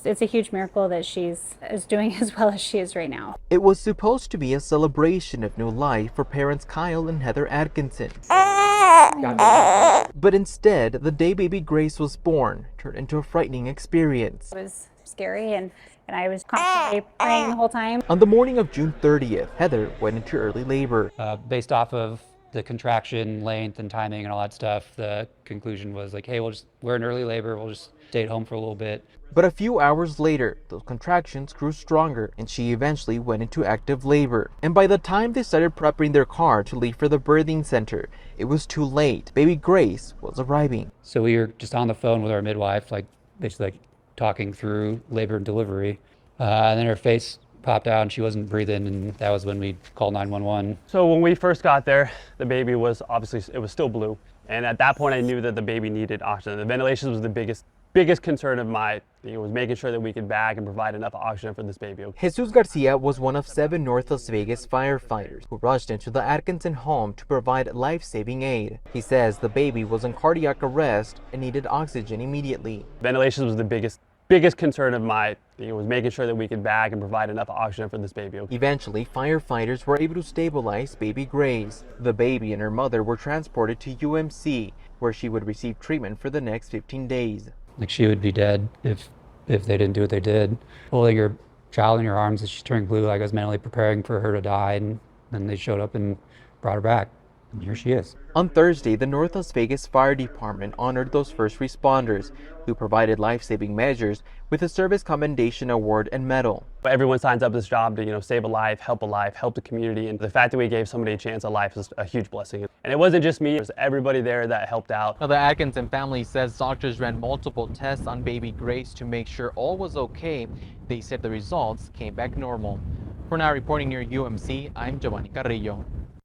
It's a huge miracle that she's doing as well as she is right now. It was supposed to be a celebration of new life for parents Kyle and Heather Atkinson. But instead, the day baby Grace was born turned into a frightening experience. It was scary, and I was constantly praying the whole time. On the morning of June 30th, Heather went into early labor. Based off of the contraction length and timing and all that stuff, the conclusion was like, hey, we're in early labor, we'll just stay at home for a little bit. But a few hours later, those contractions grew stronger and she eventually went into active labor. And by the time they started prepping their car to leave for the birthing center, it was too late. Baby Grace was arriving. So we were just on the phone with our midwife, basically talking through labor and delivery. And then her face popped out and she wasn't breathing, and that was when we called 911. So when we first got there, the baby was it was still blue. And at that point I knew that the baby needed oxygen. The ventilation was the biggest concern of mine. It was making sure that we could bag and provide enough oxygen for this baby. Jesus Garcia was one of 7 North Las Vegas firefighters who rushed into the Atkinson home to provide life-saving aid. He says the baby was in cardiac arrest and needed oxygen immediately. Ventilation was the biggest concern of mine. It was making sure that we could bag and provide enough oxygen for this baby. Eventually, firefighters were able to stabilize baby Grace. The baby and her mother were transported to UMC, where she would receive treatment for the next 15 days. Like, she would be dead if they didn't do what they did. Holding your child in your arms as she's turning blue, like I was mentally preparing for her to die, and then they showed up and brought her back. And here she is. On Thursday, the North Las Vegas Fire Department honored those first responders who provided life-saving measures with a Service Commendation Award and medal. Everyone signs up this job to, save a life, help the community, and the fact that we gave somebody a chance at life is a huge blessing. And it wasn't just me, it was everybody there that helped out. Now, the Atkinson family says doctors ran multiple tests on baby Grace to make sure all was okay. They said the results came back normal. For now, reporting near UMC, I'm Giovanni Carrillo.